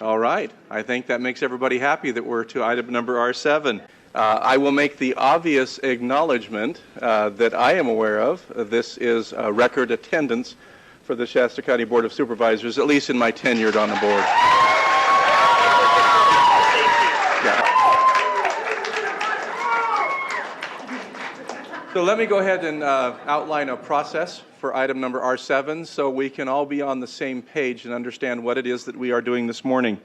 All right. I think that makes everybody happy that we're to item number R7. I will make the obvious acknowledgement that I am aware of. This is record attendance for the Shasta County Board of Supervisors, at least in my tenure on the board. So let me go ahead and outline a process for item number R7 so we can all be on the same page and understand what it is that we are doing this morning.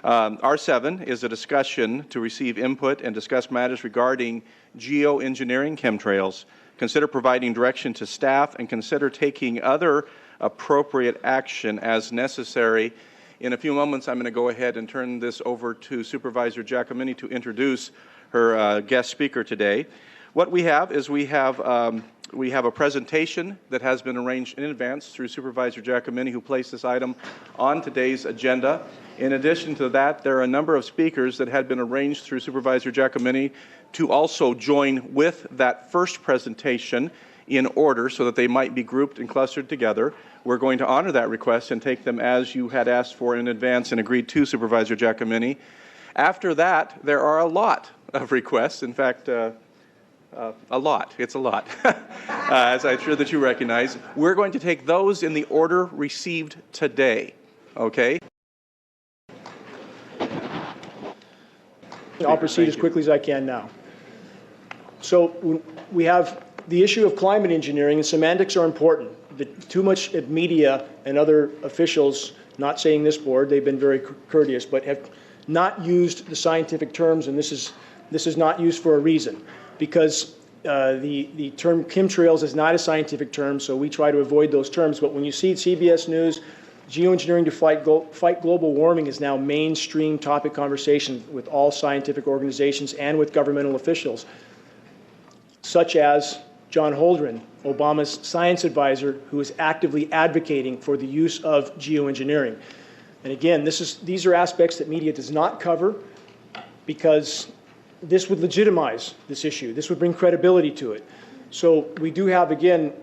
R7 is a discussion to receive input and discuss matters regarding geoengineering chemtrails, consider providing direction to staff, and consider taking other appropriate action as necessary. In a few moments, I'm going to go ahead and turn this over to Supervisor Giacomini to introduce her guest speaker today. What we have is we have a presentation that has been arranged in advance through Supervisor Giacomini, who placed this item on today's agenda. In addition to that, there are a number of speakers that had been arranged through Supervisor Giacomini to also join with that first presentation in order so that they might be grouped and clustered together. We're going to honor that request and take them as you had asked for in advance and agreed to, Supervisor Giacomini. After that, there are a lot of requests. In fact, a lot. It's a lot, as I'm sure that you recognize. We're going to take those in the order received today, okay? I'll proceed as quickly as I can now. So we have the issue of climate engineering, and semantics are important. Too much media and other officials, not saying this board, they've been very courteous, but have not used the scientific terms, and this is not used for a reason. Because the term chemtrails is not a scientific term, so we try to avoid those terms. But when you see CBS News, geoengineering to fight global warming is now mainstream topic conversation with all scientific organizations and with governmental officials, such as John Holdren, Obama's science advisor, who is actively advocating for the use of geoengineering. And again, these are aspects that media does not cover because this would legitimize this issue. This would bring credibility to it. So we do have, again,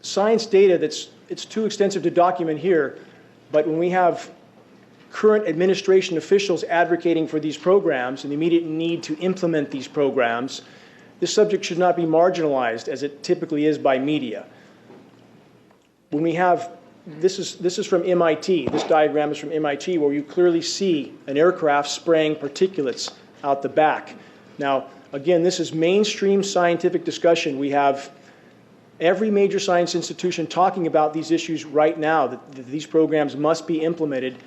science data it's too extensive to document here, but when we have current administration officials advocating for these programs and the immediate need to implement these programs, this subject should not be marginalized as it typically is by media. When we have, this is from MIT, this diagram is from MIT, where you clearly see an aircraft spraying particulates out the back. Now, again, this is mainstream scientific discussion. We have every major science institution talking about these issues right now, that these programs must be implemented.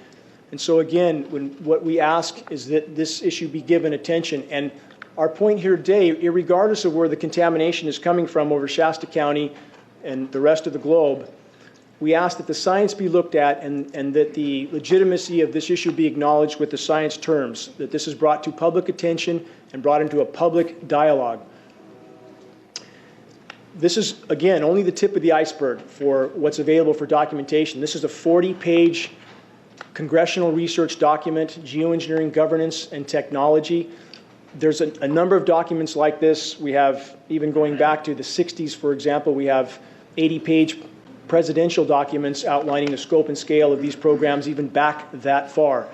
And so again, what we ask is that this issue be given attention. And our point here today, irregardless of where the contamination is coming from over Shasta County and the rest of the globe, we ask that the science be looked at and that the legitimacy of this issue be acknowledged with the science terms, that this is brought to public attention and brought into a public dialogue. This is, again, only the tip of the iceberg for what's available for documentation. This is a 40-page congressional research document, Geoengineering Governance and Technology. There's a number of documents like this. We have, even going back to the 60s, for example, we have 80-page presidential documents outlining the scope and scale of these programs even back that far.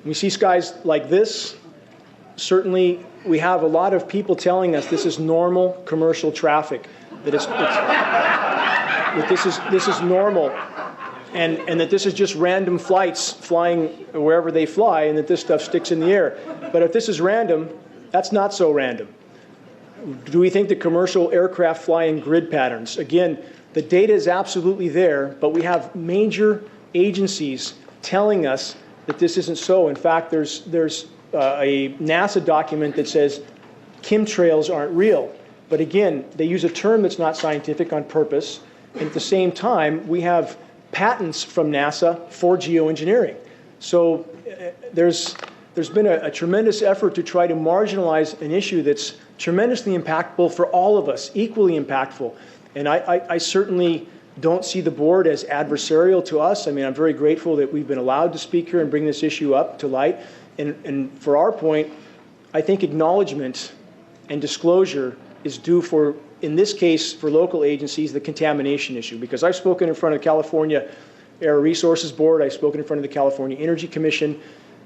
We see skies like this. Certainly, we have a lot of people telling us this is normal commercial traffic, that this is normal, and that this is just random flights flying wherever they fly, and that this stuff sticks in the air. But if this is random, that's not so random. Do we think that commercial aircraft fly in grid patterns? Again, the data is absolutely there, but we have major agencies telling us that this isn't so. In fact, there's a NASA document that says chemtrails aren't real. But again, they use a term that's not scientific on purpose. And at the same time, we have patents from NASA for geoengineering. So there's been a tremendous effort to try to marginalize an issue that's tremendously impactful for all of us, equally impactful. And I certainly don't see the board as adversarial to us. I mean, I'm very grateful that we've been allowed to speak here and bring this issue up to light. And for our point, I think acknowledgement and disclosure is due for, in this case, for local agencies, the contamination issue. Because I've spoken in front of California Air Resources Board. I've spoken in front of the California Energy Commission.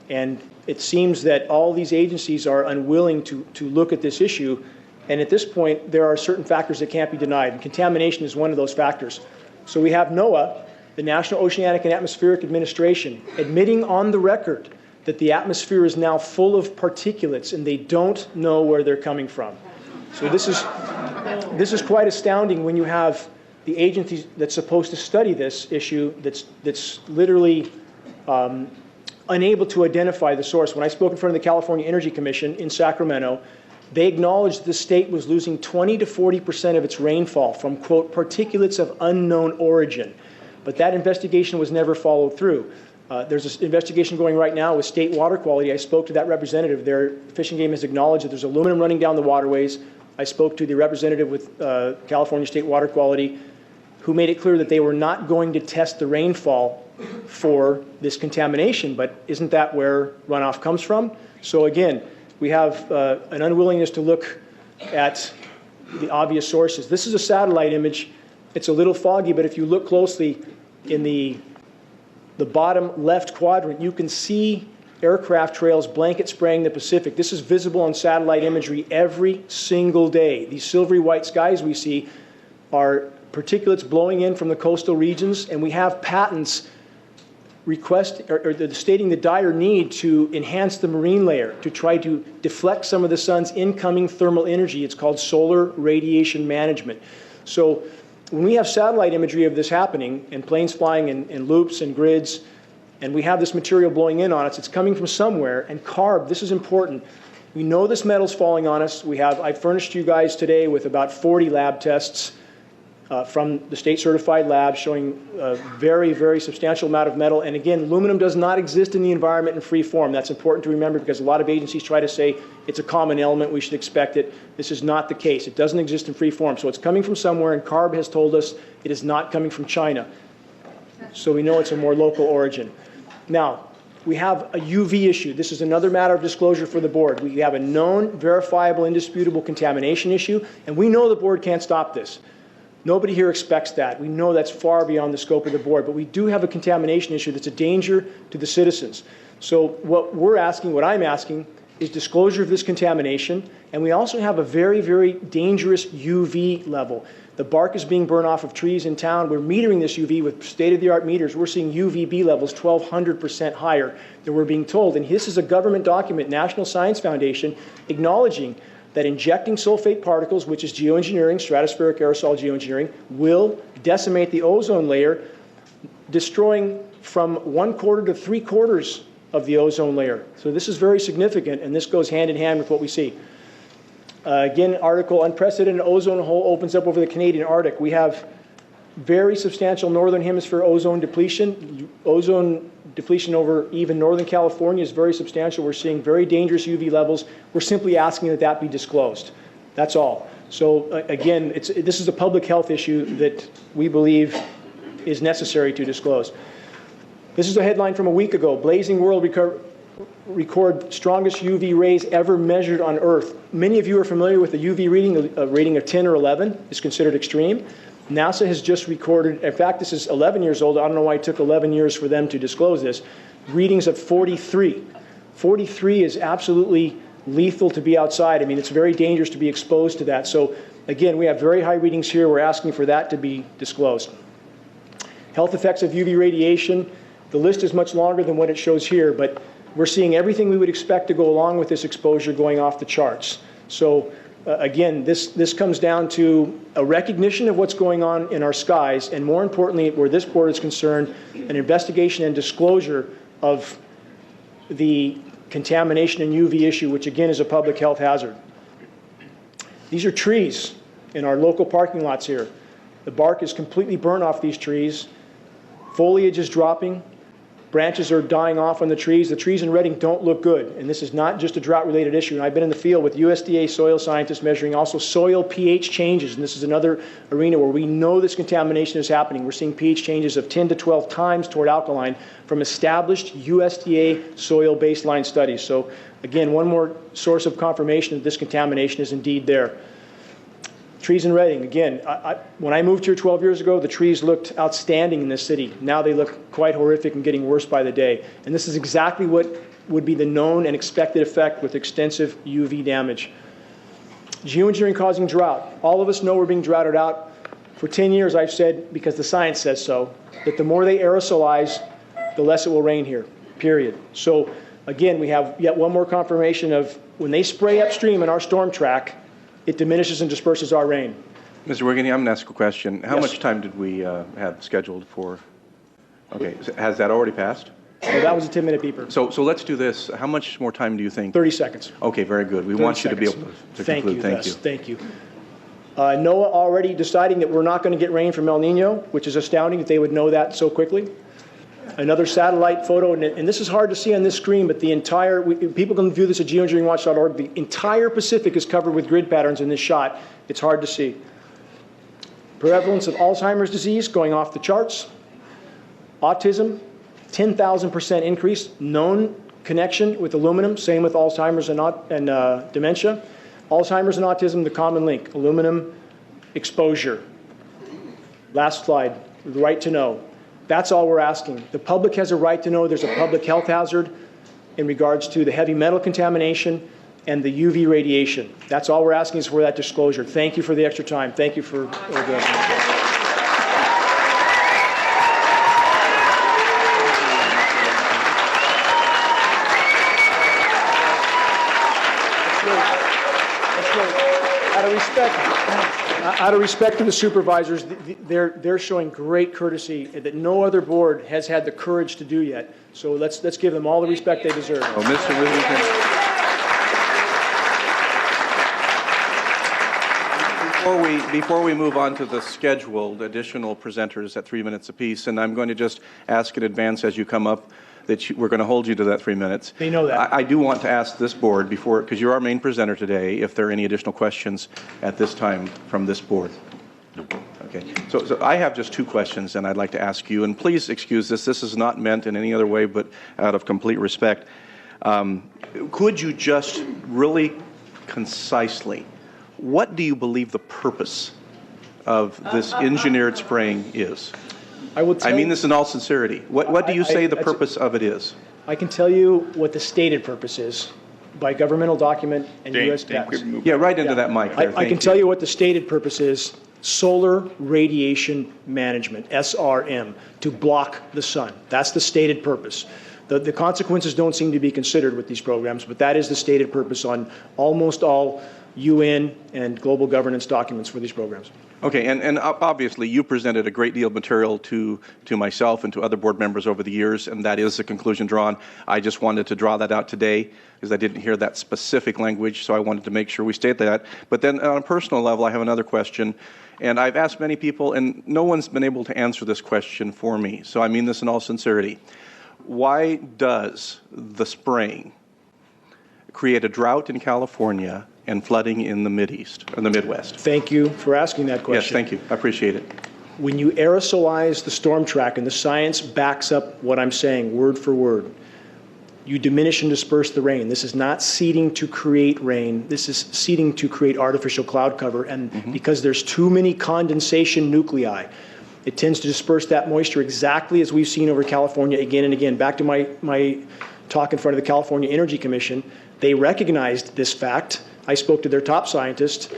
And it seems that all these agencies are unwilling to look at this issue. And at this point, there are certain factors that can't be denied. And contamination is one of those factors. So we have NOAA, the National Oceanic and Atmospheric Administration, admitting on the record that the atmosphere is now full of particulates and they don't know where they're coming from. So this is quite astounding when you have the agency that's supposed to study this issue that's literally unable to identify the source. When I spoke in front of the California Energy Commission in Sacramento, they acknowledged the state was losing 20 to 40% of its rainfall from, quote, particulates of unknown origin. But that investigation was never followed through. There's an investigation going right now with state water quality. I spoke to that representative. Their Fish and Game has acknowledged that there's aluminum running down the waterways. I spoke to the representative with California State Water Quality, who made it clear that they were not going to test the rainfall for this contamination. But isn't that where runoff comes from? So again, we have an unwillingness to look at the obvious sources. This is a satellite image. It's a little foggy, but if you look closely in the bottom left quadrant, you can see aircraft trails blanket spraying the Pacific. This is visible on satellite imagery every single day. These silvery white skies we see are particulates blowing in from the coastal regions, and we have patents stating the dire need to enhance the marine layer to try to deflect some of the sun's incoming thermal energy. It's called solar radiation management. So when we have satellite imagery of this happening and planes flying in loops and grids, and we have this material blowing in on us, it's coming from somewhere. And CARB, this is important. We know this metal's falling on us. I furnished you guys today with about 40 lab tests from the state certified labs showing a very, very substantial amount of metal. And again, aluminum does not exist in the environment in free form. That's important to remember because a lot of agencies try to say it's a common element, we should expect it. This is not the case. It doesn't exist in free form. So it's coming from somewhere, and CARB has told us it is not coming from China. So we know it's a more local origin. Now, we have a UV issue. This is another matter of disclosure for the board. We have a known, verifiable, indisputable contamination issue, and we know the board can't stop this. Nobody here expects that. We know that's far beyond the scope of the board, but we do have a contamination issue that's a danger to the citizens. So what I'm asking, is disclosure of this contamination, and we also have a very, very dangerous UV level. The bark is being burned off of trees in town. We're metering this UV with state-of-the-art meters. We're seeing UVB levels 1,200% higher than we're being told. And this is a government document, National Science Foundation, acknowledging that injecting sulfate particles, which is geoengineering, stratospheric aerosol geoengineering, will decimate the ozone layer, destroying from 1/4 to 3/4 of the ozone layer. So this is very significant, and this goes hand in hand with what we see. Again, article, unprecedented ozone hole opens up over the Canadian Arctic. We have very substantial northern hemisphere ozone depletion. Ozone depletion over even northern California is very substantial. We're seeing very dangerous UV levels. We're simply asking that that be disclosed. That's all. So again, this is a public health issue that we believe is necessary to disclose. This is a headline from a week ago. Blazing world record strongest UV rays ever measured on Earth. Many of you are familiar with the UV reading. A rating of 10 or 11 is considered extreme. NASA has just recorded, in fact, this is 11 years old. I don't know why it took 11 years for them to disclose this. Readings of 43. 43 is absolutely lethal to be outside. I mean, it's very dangerous to be exposed to that. So again, we have very high readings here. We're asking for that to be disclosed. Health effects of UV radiation. The list is much longer than what it shows here, but we're seeing everything we would expect to go along with this exposure going off the charts. So again, this comes down to a recognition of what's going on in our skies, and more importantly, where this board is concerned, an investigation and disclosure of the contamination and UV issue, which again is a public health hazard. These are trees in our local parking lots here. The bark is completely burnt off these trees. Foliage is dropping. Branches are dying off on the trees. The trees in Redding don't look good. And this is not just a drought-related issue. And I've been in the field with USDA soil scientists measuring also soil pH changes. And this is another arena where we know this contamination is happening. We're seeing pH changes of 10 to 12 times toward alkaline from established USDA soil baseline studies. So again, one more source of confirmation that this contamination is indeed there. Trees in Reading, again, when I moved here 12 years ago, the trees looked outstanding in this city. Now they look quite horrific and getting worse by the day. And this is exactly what would be the known and expected effect with extensive UV damage. Geoengineering causing drought. All of us know we're being droughted out. For 10 years, I've said, because the science says so, that the more they aerosolize, the less it will rain here, period. So again, we have yet one more confirmation of when they spray upstream in our storm track, it diminishes and disperses our rain. Mr. Wigington, I'm going to ask a question. How Yes. much time did we have scheduled for? Okay, has that already passed? So that was a 10-minute beeper. So let's do this. How much more time do you think? 30 seconds. Okay, very good. We 30 want you to be seconds. able to Thank conclude. you, Thank Les. you. Thank you. NOAA already deciding that we're not going to get rain from El Nino, which is astounding that they would know that so quickly. Another satellite photo, and this is hard to see on this screen, but the entire, people can view this at geoengineeringwatch.org, the entire Pacific is covered with grid patterns in this shot. It's hard to see. Prevalence of Alzheimer's disease going off the charts. Autism, 10,000% increase. Known connection with aluminum, same with Alzheimer's and dementia. Alzheimer's and autism, the common link, aluminum exposure. Last slide, the right to know. That's all we're asking. The public has a right to know there's a public health hazard in regards to the heavy metal contamination and the UV radiation. That's all we're asking is for that disclosure. Thank you for the extra time. Thank you for addressing. Out of respect to the supervisors, they're showing great courtesy that no other board has had the courage to do yet. So let's give them all the respect they deserve. Oh, Mr. Wigington. Before we move on to the scheduled additional presenters at 3 minutes apiece, and I'm going to just ask in advance as you come up that we're going to hold you to that 3 minutes. They know that. I do want to ask this board before, because you're our main presenter today, if there are any additional questions at this time from this board. Okay. So I have just two questions, and I'd like to ask you, and please excuse this. This is not meant in any other way, but out of complete respect. Could you just really concisely, what do you believe the purpose of this engineered spraying is? I mean this in all sincerity. What do you say the purpose of it is? I can tell you what the stated purpose is by governmental document and U.S. patents. Yeah, right into that mic there. I can tell you what the stated purpose is. Solar radiation management, SRM, to block the sun. That's the stated purpose. The consequences don't seem to be considered with these programs, but that is the stated purpose on almost all UN and global governance documents for these programs. Okay, and obviously you presented a great deal of material to myself and to other board members over the years, and that is the conclusion drawn. I just wanted to draw that out today because I didn't hear that specific language, so I wanted to make sure we state that. But then on a personal level, I have another question, and I've asked many people, and no one's been able to answer this question for me, so I mean this in all sincerity. Why does the spraying create a drought in California and flooding in the Mideast, or the Midwest? Thank you for asking that question. Yes, thank you. I appreciate it. When you aerosolize the storm track, and the science backs up what I'm saying word for word, you diminish and disperse the rain. This is not seeding to create rain. This is seeding to create artificial cloud cover. And because there's too many condensation nuclei, it tends to disperse that moisture exactly as we've seen over California again and again. Back to my talk in front of the California Energy Commission, they recognized this fact. I spoke to their top scientists.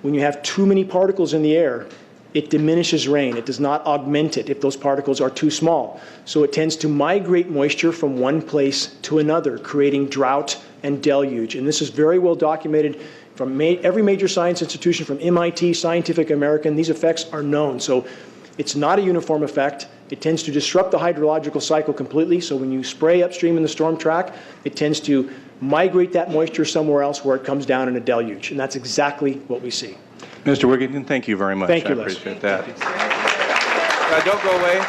When you have too many particles in the air, it diminishes rain. It does not augment it if those particles are too small. So it tends to migrate moisture from one place to another, creating drought and deluge. And this is very well documented from every major science institution, from MIT, Scientific American. These effects are known. So it's not a uniform effect. It tends to disrupt the hydrological cycle completely. So when you spray upstream in the storm track, it tends to migrate that moisture somewhere else where it comes down in a deluge. And that's exactly what we see. Mr. Wigington, thank you very much. Thank you, I Les. appreciate that. Don't go away.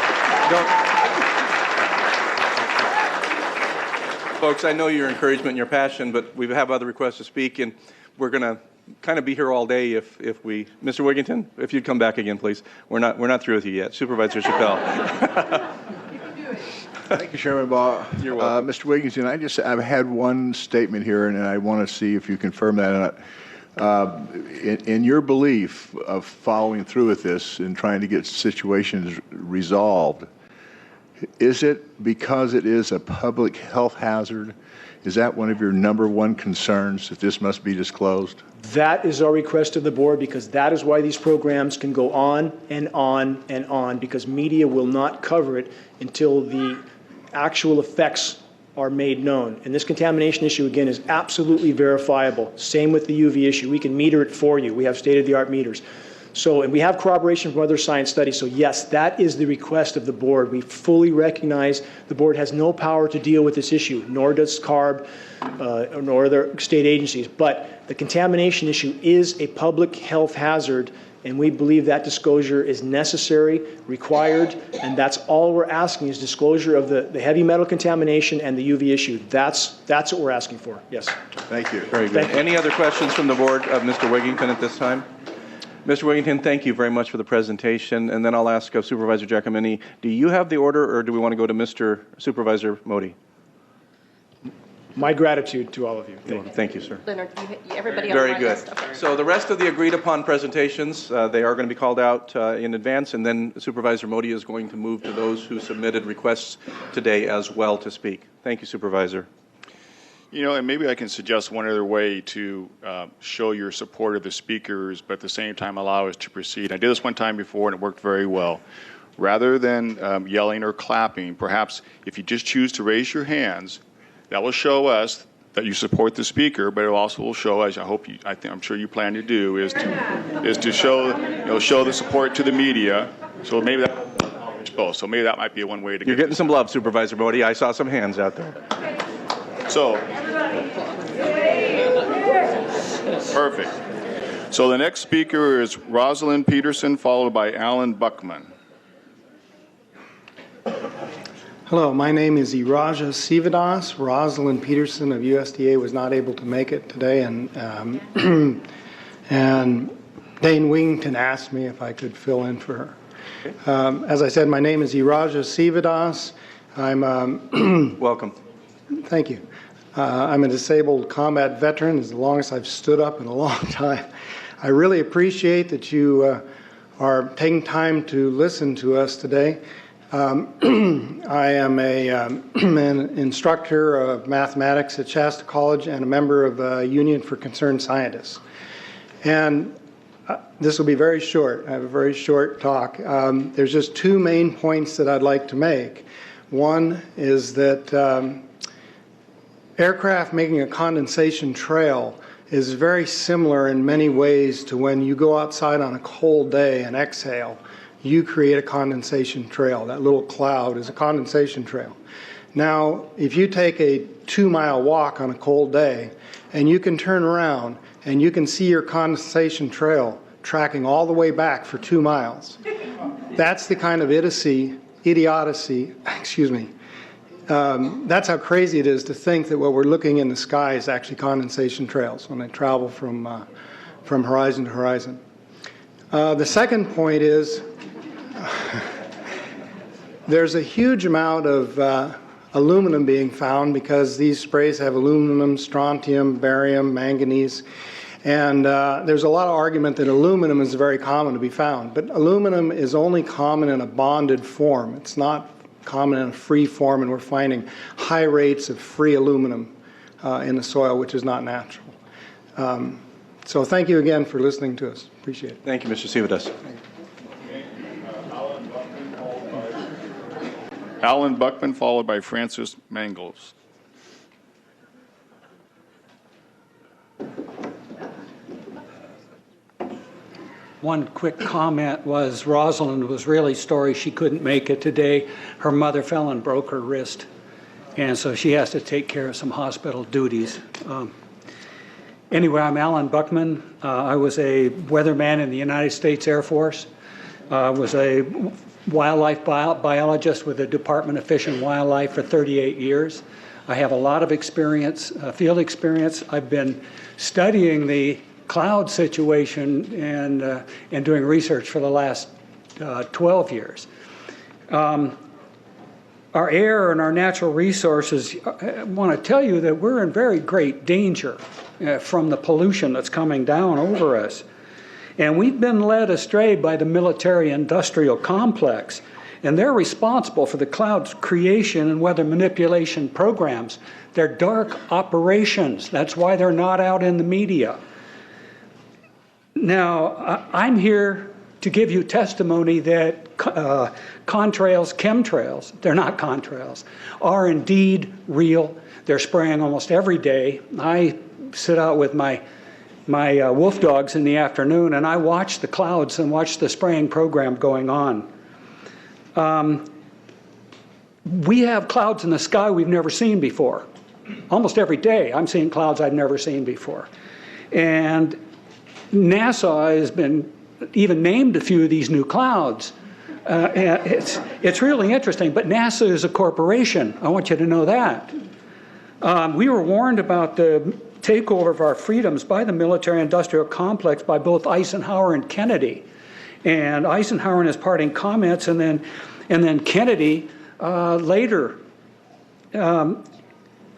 Folks, I know your encouragement and your passion, but we have other requests to speak, and we're going to kind of be here all day if we... Mr. Wigington, if you'd come back again, please. We're not through with you yet. Supervisor Chappelle. Thank you, Chairman Baugh. You're welcome. Mr. Wigington, I've had one statement here, and I want to see if you confirm that or not. In your belief of following through with this and trying to get situations resolved, is it because it is a public health hazard? Is that one of your #1 concerns, that this must be disclosed? That is our request of the board, because that is why these programs can go on and on and on, because media will not cover it until the actual effects are made known. And this contamination issue, again, is absolutely verifiable. Same with the UV issue. We can meter it for you. We have state-of-the-art meters. So, and we have corroboration from other science studies. So yes, that is the request of the board. We fully recognize the board has no power to deal with this issue, nor does CARB, nor other state agencies. But the contamination issue is a public health hazard, and we believe that disclosure is necessary, required, and that's all we're asking is disclosure of the heavy metal contamination and the UV issue. That's what we're asking for. Yes. Thank you. Very good. Any other questions from the board of Mr. Wigington at this time? Mr. Wigington, thank you very much for the presentation. And then I'll ask Supervisor Giacomini, do you have the order, or do we want to go to Mr. Supervisor Modi? My gratitude to all of you. Thank you, sir. Leonard, everybody on Very my good. list. Okay. So the rest of the agreed upon presentations, they are going to be called out in advance, and then Supervisor Modi is going to move to those who submitted requests today as well to speak. Thank you, Supervisor. You know, and maybe I can suggest one other way to show your support of the speakers, but at the same time allow us to proceed. I did this one time before, and it worked very well. Rather than yelling or clapping, perhaps if you just choose to raise your hands, that will show us that you support the speaker, but it also will show, as I'm sure you plan to do, is to show, show the support to the media. So maybe that might be one way to. You're getting some love, Supervisor Modi. I saw some hands out there. So, perfect. So the next speaker is Rosalind Peterson, followed by Alan Buckman. Hello, my name is Iraja Sivadas. Rosalind Peterson of USDA was not able to make it today, and and Dane Wigington asked me if I could fill in for her. As I said, my name is Iraja Sivadas. I'm Welcome. Thank you. I'm a disabled combat veteran. It's the longest I've stood up in a long time. I really appreciate that you are taking time to listen to us today. I am an instructor of mathematics at Shasta College and a member of a Union for Concerned Scientists. And this will be very short. I have a very short talk. There's just two main points that I'd like to make. One is that aircraft making a condensation trail is very similar in many ways to when you go outside on a cold day and exhale. You create a condensation trail. That little cloud is a condensation trail. Now, if you take a 2-mile walk on a cold day and you can turn around and you can see your condensation trail tracking all the way back for 2 miles, that's the kind of idiocy, that's how crazy it is to think that what we're looking in the sky is actually condensation trails when they travel from horizon to horizon. The second point is there's a huge amount of aluminum being found because these sprays have aluminum, strontium, barium, manganese, and there's a lot of argument that aluminum is very common to be found, but aluminum is only common in a bonded form. It's not common in a free form, and we're finding high rates of free aluminum in the soil, which is not natural. So thank you again for listening to us. Appreciate it. Thank you, Mr. Sivadas. Alan Buckman, followed by Francis Mangles. One quick comment was Rosalind was really sorry she couldn't make it today. Her mother fell and broke her wrist, and so she has to take care of some hospital duties. Anyway, I'm Alan Buckman. I was a weatherman in the United States Air Force. Was a wildlife biologist with the Department of Fish and Wildlife for 38 years. I have a lot of experience, field experience. I've been studying the cloud situation and doing research for the last 12 years. our air and our natural resources, I want to tell you that we're in very great danger from the pollution that's coming down over us. And we've been led astray by the military-industrial complex, and they're responsible for the cloud's creation and weather manipulation programs. They're dark operations. That's why they're not out in the media. Now, I'm here to give you testimony that contrails, chemtrails, they're not contrails, are indeed real. They're spraying almost every day. I sit out with my wolf dogs in the afternoon, and I watch the clouds and watch the spraying program going on. We have clouds in the sky we've never seen before. Almost every day I'm seeing clouds I've never seen before. And NASA has been even named a few of these new clouds. It's really interesting, but NASA is a corporation. I want you to know that. We were warned about the takeover of our freedoms by the military-industrial complex by both Eisenhower and Kennedy. And Eisenhower in his parting comments, and then Kennedy later.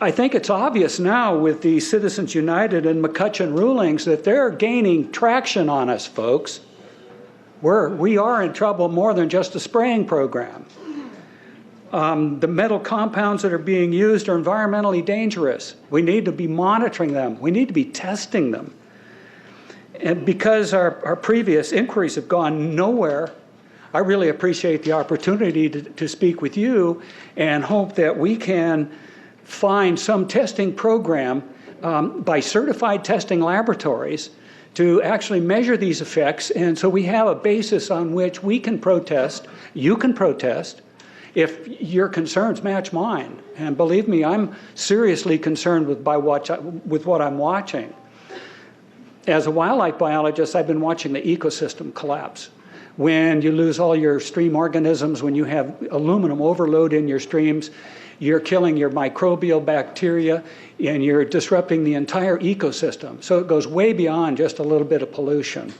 I think it's obvious now with the Citizens United and McCutcheon rulings that they're gaining traction on us, folks. We are in trouble more than just a spraying program. The metal compounds that are being used are environmentally dangerous. We need to be monitoring them. We need to be testing them. And because our previous inquiries have gone nowhere, I really appreciate the opportunity to speak with you and hope that we can find some testing program by certified testing laboratories to actually measure these effects, and so we have a basis on which we can protest, you can protest, if your concerns match mine. And believe me, I'm seriously concerned with what I'm watching. As a wildlife biologist, I've been watching the ecosystem collapse. When you lose all your stream organisms, when you have aluminum overload in your streams, you're killing your microbial bacteria and you're disrupting the entire ecosystem. So it goes way beyond just a little bit of pollution.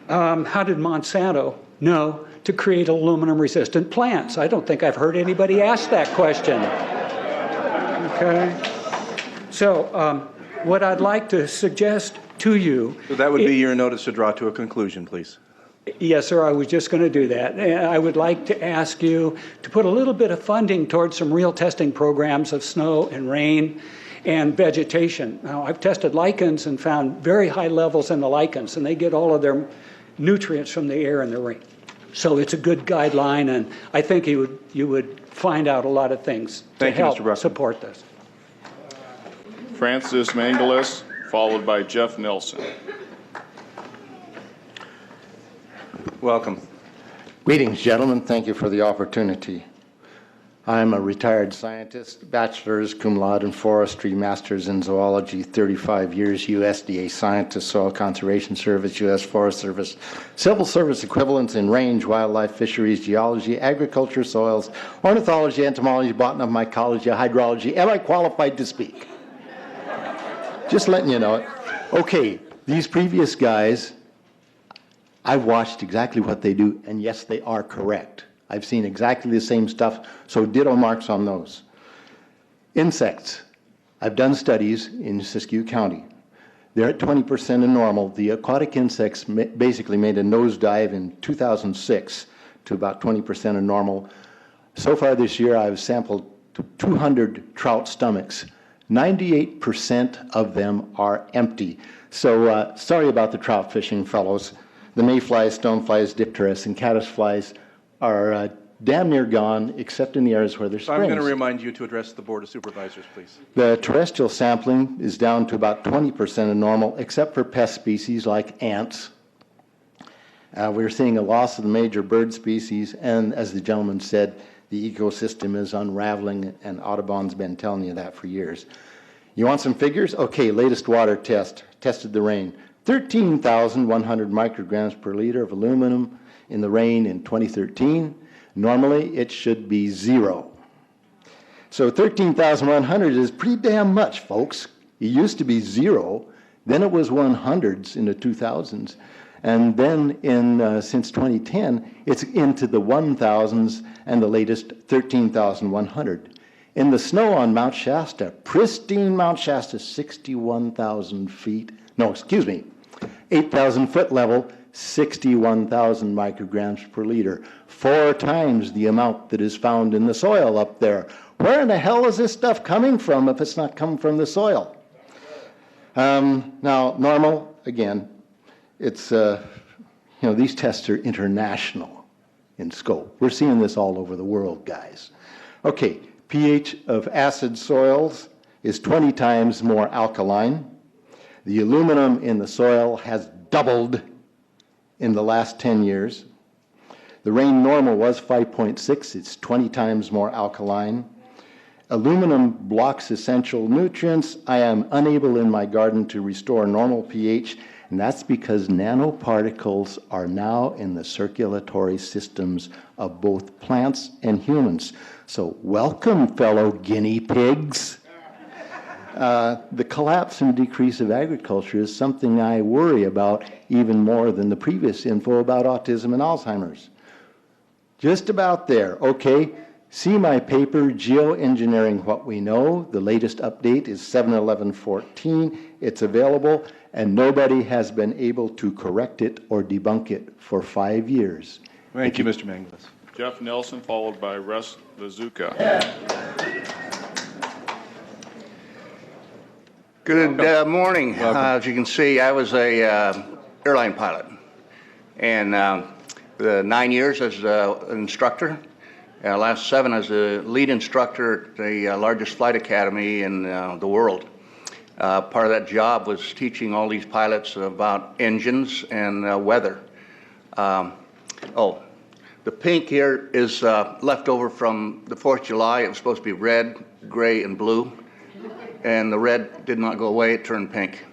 How did Monsanto know to create aluminum-resistant plants? I don't think I've heard anybody ask that question. Okay. So what I'd like to suggest to you... So that would be your notice to draw to a conclusion, please. Yes, sir, I was just going to do that. I would like to ask you to put a little bit of funding towards some real testing programs of snow and rain and vegetation. Now, I've tested lichens and found very high levels in the lichens, and they get all of their nutrients from the air and the rain. So it's a good guideline, and I think you would find out a lot of things to help support this. Francis Mangalis, followed by Jeff Nelson. Welcome. Greetings, gentlemen. Thank you for the opportunity. I'm a retired scientist, bachelor's, cum laude in forestry, master's in zoology, 35 years, USDA scientist, Soil Conservation Service, U.S. Forest Service, civil service equivalents in range, wildlife, fisheries, geology, agriculture, soils, ornithology, entomology, botany, mycology, hydrology. Am I qualified to speak? Just letting you know it. Okay, these previous guys, I've watched exactly what they do, and yes, they are correct. I've seen exactly the same stuff, so ditto marks on those. Insects. I've done studies in Siskiyou County. They're at 20% of normal. The aquatic insects basically made a nosedive in 2006 to about 20% of normal. So far this year, I've sampled 200 trout stomachs. 98% of them are empty. So sorry about the trout fishing, fellows. The mayflies, stoneflies, dipterus, and caddisflies are damn near gone, except in the areas where there's springs. I'm going to remind you to address the Board of Supervisors, please. The terrestrial sampling is down to about 20% of normal, except for pest species like ants. We're seeing a loss of the major bird species, and as the gentleman said, the ecosystem is unraveling, and Audubon's been telling you that for years. You want some figures? Okay, latest water test, tested the rain. 13,100 micrograms per liter of aluminum in the rain in 2013. Normally, it should be 0. So 13,100 is pretty damn much, folks. It used to be 0, then it was 100s in the 2000s, And then since 2010, it's into the 1,000s and the latest 13,100. In the snow on Mount Shasta, pristine Mount Shasta, 61,000 feet, no, excuse me, 8,000 foot level, 61,000 micrograms per liter, 4 times the amount that is found in the soil up there. Where in the hell is this stuff coming from if it's not coming from the soil? Now, normal, again, it's, these tests are international in scope. We're seeing this all over the world, guys. Okay, pH of acid soils is 20 times more alkaline. The aluminum in the soil has doubled in the last 10 years. The rain normal was 5.6. It's 20 times more alkaline. Aluminum blocks essential nutrients. I am unable in my garden to restore normal pH, and that's because nanoparticles are now in the circulatory systems of both plants and humans. So welcome, fellow guinea pigs. The collapse and decrease of agriculture is something I worry about even more than the previous info about autism and Alzheimer's. Just about there, okay? See my paper, GeoEngineering What We Know. The latest update is 7/11/14. It's available, and nobody has been able to correct it or debunk it for 5 years. Thank you, Mr. Manglis. Jeff Nelson, followed by Russ Lazuka. Good morning. As you can see, I was a airline pilot, and the 9 years as an instructor. Last 7 as a lead instructor at the largest flight academy in the world. Part of that job was teaching all these pilots about engines and weather. The pink here is leftover from the 4th of July. It was supposed to be red, gray, and blue. And the red did not go away. It turned pink.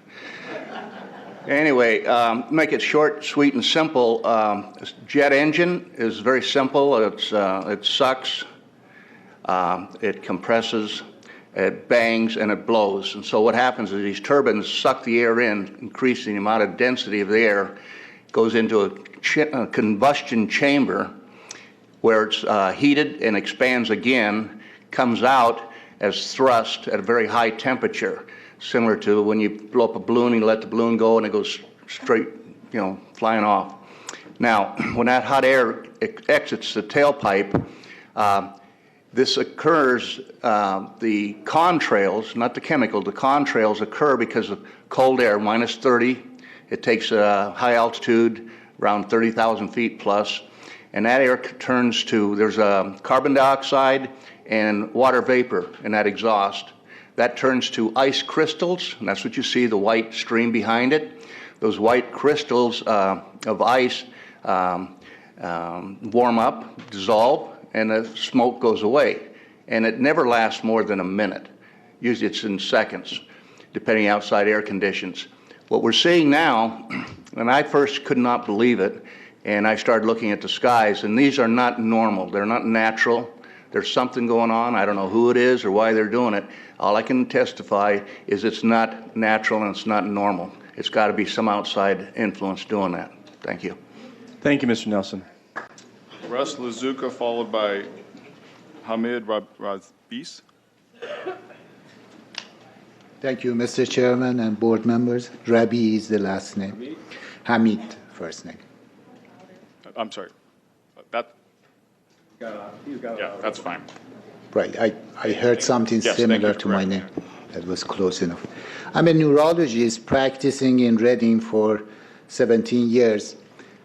Anyway, make it short, sweet, and simple. Jet engine is very simple. It sucks, it compresses, it bangs, and it blows. And so what happens is these turbines suck the air in, increasing the amount of density of the air, goes into a combustion chamber where it's heated and expands again, comes out as thrust at a very high temperature, similar to when you blow up a balloon and you let the balloon go and it goes straight, flying off. Now, when that hot air exits the tailpipe, this occurs, the contrails, not the chemical, the contrails occur because of cold air, minus 30. It takes a high altitude, around 30,000 feet plus, and that air turns to, there's carbon dioxide and water vapor in that exhaust. That turns to ice crystals, and that's what you see, the white stream behind it. Those white crystals of ice warm up, dissolve, and the smoke goes away. And it never lasts more than a minute. Usually it's in seconds, depending on outside air conditions. What we're seeing now, and I first could not believe it, and I started looking at the skies, and these are not normal. They're not natural. There's something going on. I don't know who it is or why they're doing it. All I can testify is it's not natural and it's not normal. It's got to be some outside influence doing that. Thank you. Thank you, Mr. Nelson. Russ Lazuka, followed by Hamid Razbis. Thank you, Mr. Chairman and board members. Rabi is the last name. Hamid, first name. I'm sorry. Yeah, that's fine. Right, I heard something Yes, similar thank you. to my Correct. name. That was close enough. I'm a neurologist practicing in Reading for 17 years.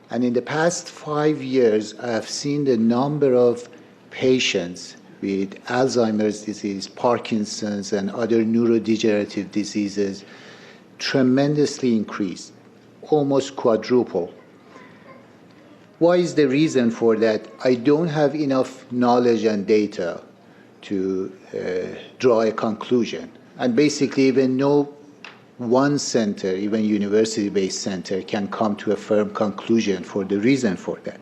And in the past 5 years, I have seen the number of patients with Alzheimer's disease, Parkinson's, and other neurodegenerative diseases tremendously increase, almost quadruple. What is the reason for that? I don't have enough knowledge and data to draw a conclusion. And basically, even no one center, even university-based center, can come to a firm conclusion for the reason for that.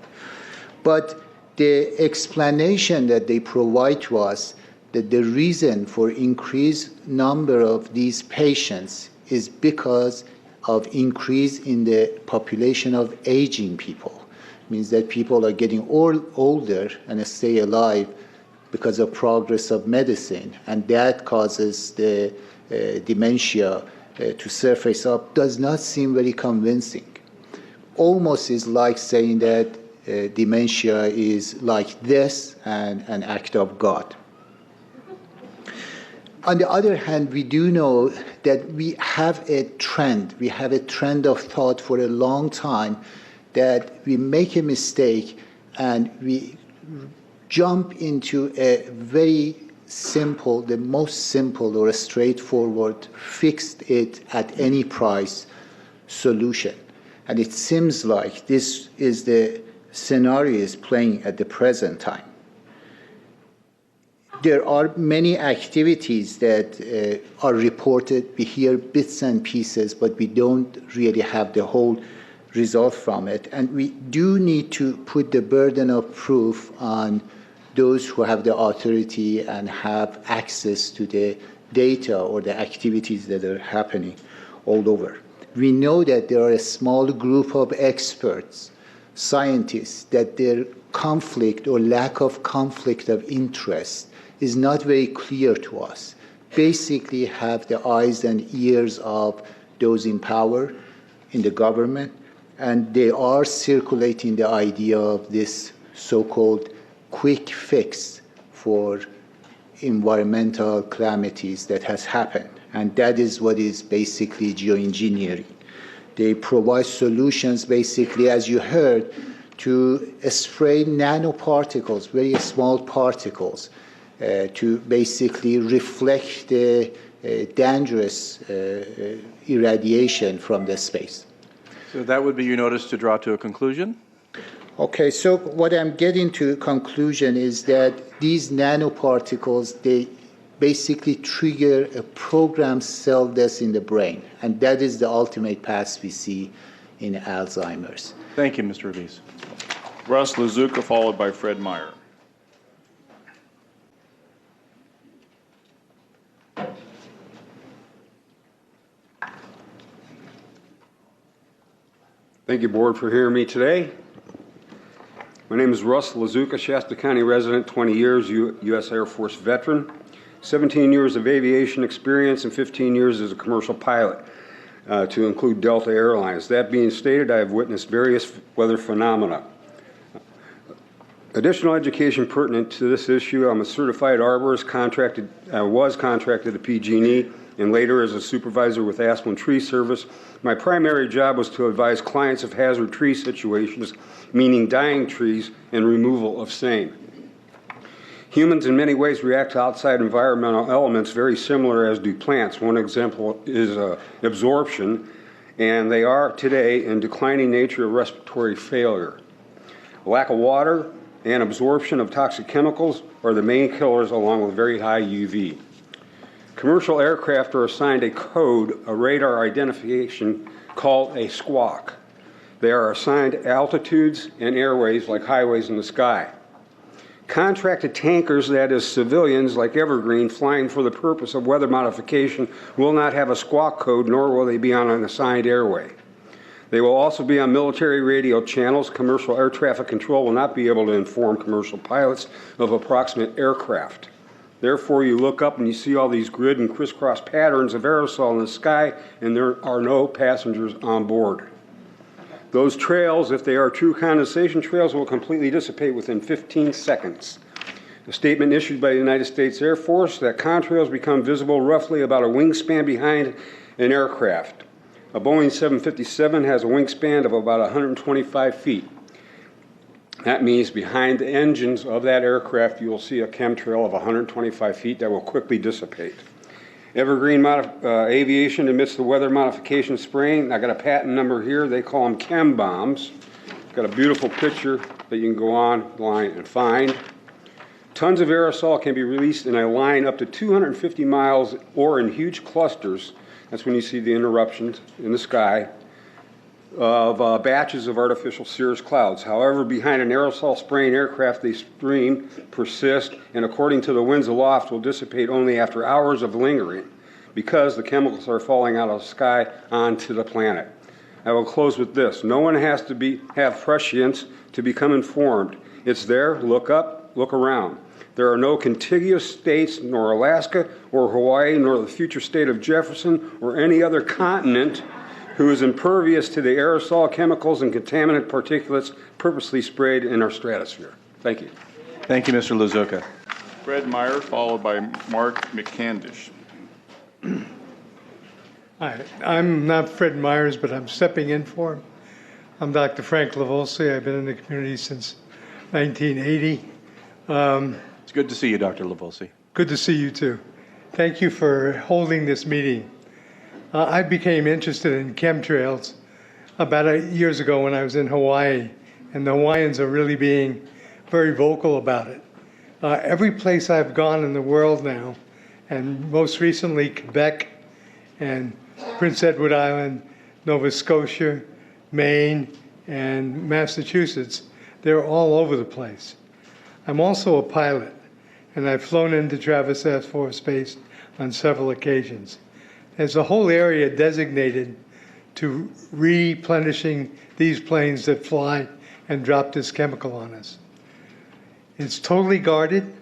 But the explanation that they provide to us that the reason for increased number of these patients is because of increase in the population of aging people. It means that people are getting older and stay alive because of progress of medicine, and that causes the dementia to surface up. Does not seem very convincing. Almost is like saying that dementia is like this and an act of God. On the other hand, we do know that we have a trend. We have a trend of thought for a long time that we make a mistake and we jump into a very simple, the most simple or a straightforward, fixed it at any price solution. And it seems like this is the scenario is playing at the present time. There are many activities that are reported. We hear bits and pieces, but we don't really have the whole result from it. And we do need to put the burden of proof on those who have the authority and have access to the data or the activities that are happening all over. We know that there are a small group of experts, scientists, that their conflict or lack of conflict of interest is not very clear to us. Basically have the eyes and ears of those in power in the government, and they are circulating the idea of this so-called quick fix for environmental calamities that has happened. And that is what is basically geoengineering. They provide solutions, basically, as you heard, to spray nanoparticles, very small particles, to basically reflect the dangerous irradiation from the space. So that would be your notice to draw to a conclusion? Okay, so what I'm getting to conclusion is that these nanoparticles, they basically trigger a programmed cell death in the brain, and that is the ultimate path we see in Alzheimer's. Thank you, Mr. Revis. Russ Lazuka, followed by Fred Meyer. Thank you, Board, for hearing me today. My name is Russ Lazuka, Shasta County resident, 20 years, U.S. Air Force veteran, 17 years of aviation experience, and 15 years as a commercial pilot, to include Delta Airlines. That being stated, I have witnessed various weather phenomena. Additional education pertinent to this issue: I'm a certified arborist, was contracted to PG&E, and later as a supervisor with Aspen Tree Service. My primary job was to advise clients of hazard tree situations, meaning dying trees and removal of same. Humans in many ways react to outside environmental elements very similar as do plants. One example is absorption, and they are today in declining nature of respiratory failure. Lack of water and absorption of toxic chemicals are the main killers, along with very high UV. Commercial aircraft are assigned a code, a radar identification called a squawk. They are assigned altitudes and airways like highways in the sky. Contracted tankers, that is civilians like Evergreen, flying for the purpose of weather modification, will not have a squawk code, nor will they be on an assigned airway. They will also be on military radio channels. Commercial air traffic control will not be able to inform commercial pilots of approximate aircraft. Therefore, you look up and you see all these grid and crisscross patterns of aerosol in the sky, and there are no passengers on board. Those trails, if they are true condensation trails, will completely dissipate within 15 seconds. A statement issued by the United States Air Force that contrails become visible roughly about a wingspan behind an aircraft. A Boeing 757 has a wingspan of about 125 feet. That means behind the engines of that aircraft, you will see a chemtrail of 125 feet that will quickly dissipate. Evergreen Aviation emits the weather modification spraying. I got a patent number here. They call them chem bombs. Got a beautiful picture that you can go online and find. Tons of aerosol can be released in a line up to 250 miles or in huge clusters. That's when you see the interruptions in the sky of batches of artificial cirrus clouds. However, behind an aerosol spraying aircraft, they stream, persist, and according to the winds aloft, will dissipate only after hours of lingering because the chemicals are falling out of the sky onto the planet. I will close with this. No one has to have prescience to become informed. It's there, look up, look around. There are no contiguous states, nor Alaska or Hawaii, nor the future state of Jefferson or any other continent who is impervious to the aerosol chemicals and contaminant particulates purposely sprayed in our stratosphere. Thank you. Thank you, Mr. Lazuka. Fred Meyer, followed by Mark McCandish. Hi, I'm not Fred Myers, but I'm stepping in for him. I'm Dr. Frank Lavolsi. I've been in the community since 1980. It's good to see you, Dr. Lavolsi. Good to see you too. Thank you for holding this meeting. I became interested in chemtrails about 8 years ago when I was in Hawaii, and the Hawaiians are really being very vocal about it. Every place I've gone in the world now, and most recently Quebec and Prince Edward Island, Nova Scotia, Maine, and Massachusetts, they're all over the place. I'm also a pilot, and I've flown into Travis Air Force Base on several occasions. There's a whole area designated to replenishing these planes that fly and drop this chemical on us. It's totally guarded.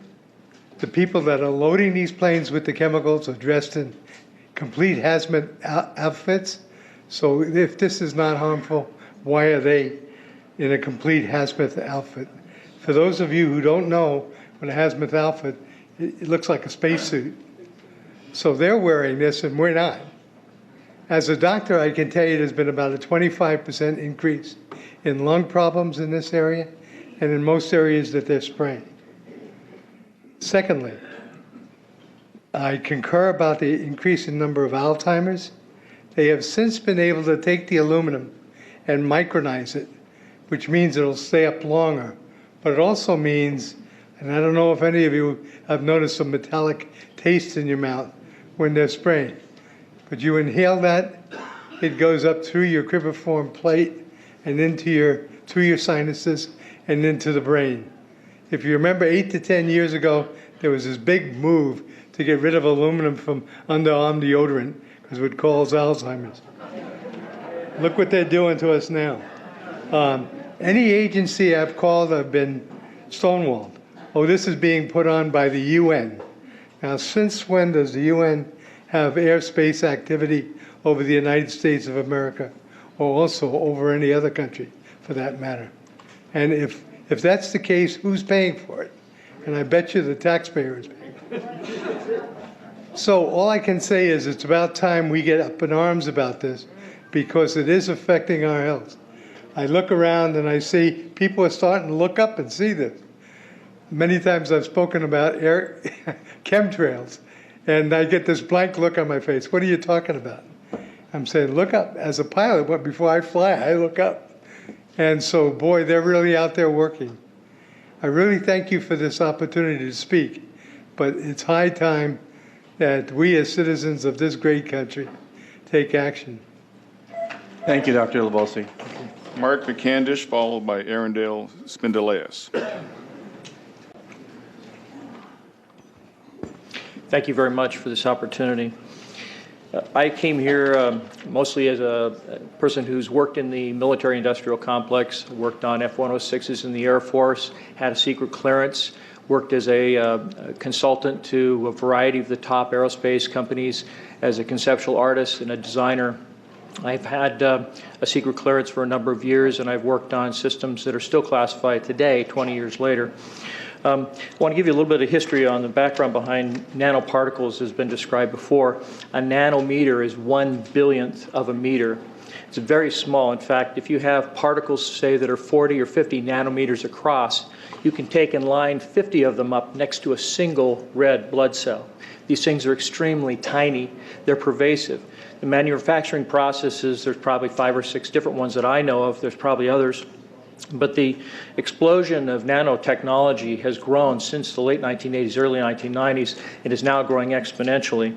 The people that are loading these planes with the chemicals are dressed in complete hazmat outfits. So if this is not harmful, why are they in a complete hazmat outfit? For those of you who don't know what a hazmat outfit, it looks like a spacesuit. So they're wearing this and we're not. As a doctor, I can tell you there's been about a 25% increase in lung problems in this area and in most areas that they're spraying. Secondly, I concur about the increase in number of Alzheimer's. They have since been able to take the aluminum and micronize it, which means it'll stay up longer. But it also means, and I don't know if any of you have noticed a metallic taste in your mouth when they're spraying, but you inhale that, it goes up through your cribriform plate and through your sinuses and into the brain. If you remember 8 to 10 years ago, there was this big move to get rid of aluminum from underarm deodorant because it would cause Alzheimer's. Look what they're doing to us now. Any agency I've called, I've been stonewalled. Oh, this is being put on by the UN. Now, since when does the UN have airspace activity over the United States of America, or also over any other country, for that matter? And if that's the case, who's paying for it? And I bet you the taxpayer is paying for it. So all I can say is it's about time we get up in arms about this, because it is affecting our health. I look around and I see people are starting to look up and see this. Many times I've spoken about chemtrails, and I get this blank look on my face. What are you talking about? I'm saying, look up. As a pilot, before I fly, I look up. And so, boy, they're really out there working. I really thank you for this opportunity to speak, but it's high time that we as citizens of this great country take action. Thank you, Dr. Lavolsi. Mark McCandish, followed by Arundel Spindaleas. Thank you very much for this opportunity. I came here mostly as a person who's worked in the military-industrial complex, worked on F-106s in the Air Force, had a secret clearance, worked as a consultant to a variety of the top aerospace companies as a conceptual artist and a designer. I've had a secret clearance for a number of years, and I've worked on systems that are still classified today, 20 years later. I want to give you a little bit of history on the background behind nanoparticles has been described before. A nanometer is 1/1,000,000th of a meter. It's very small. In fact, if you have particles, say, that are 40 or 50 nanometers across, you can take and line 50 of them up next to a single red blood cell. These things are extremely tiny. They're pervasive. The manufacturing processes, there's probably 5 or 6 different ones that I know of. There's probably others. But the explosion of nanotechnology has grown since the late 1980s, early 1990s, and is now growing exponentially.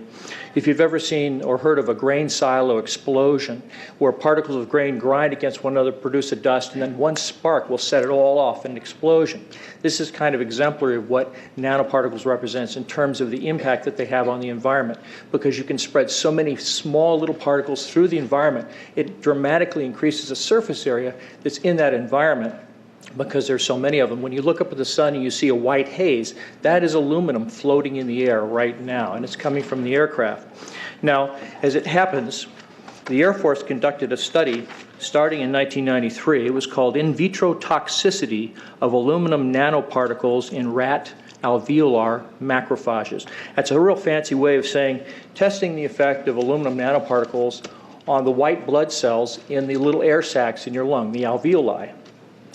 If you've ever seen or heard of a grain silo explosion, where particles of grain grind against one another, produce a dust, and then one spark will set it all off in an explosion. This is kind of exemplary of what nanoparticles represents in terms of the impact that they have on the environment. Because you can spread so many small little particles through the environment, it dramatically increases the surface area that's in that environment, because there's so many of them. When you look up at the sun and you see a white haze, that is aluminum floating in the air right now, and it's coming from the aircraft. Now, as it happens, the Air Force conducted a study starting in 1993. It was called In Vitro Toxicity of Aluminum Nanoparticles in Rat Alveolar Macrophages. That's a real fancy way of saying testing the effect of aluminum nanoparticles on the white blood cells in the little air sacs in your lung, the alveoli.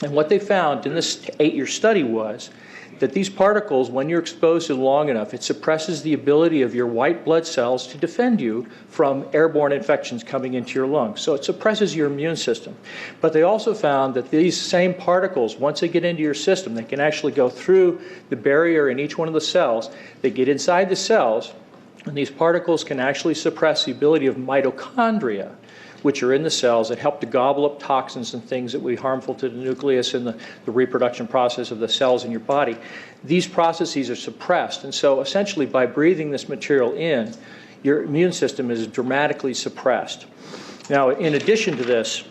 And what they found in this 8-year study was that these particles, when you're exposed to them long enough, it suppresses the ability of your white blood cells to defend you from airborne infections coming into your lungs. So it suppresses your immune system. But they also found that these same particles, once they get into your system, they can actually go through the barrier in each one of the cells. They get inside the cells, and these particles can actually suppress the ability of mitochondria, which are in the cells that help to gobble up toxins and things that would be harmful to the nucleus and the reproduction process of the cells in your body. These processes are suppressed, and so essentially by breathing this material in, your immune system is dramatically suppressed. Now, in addition to this,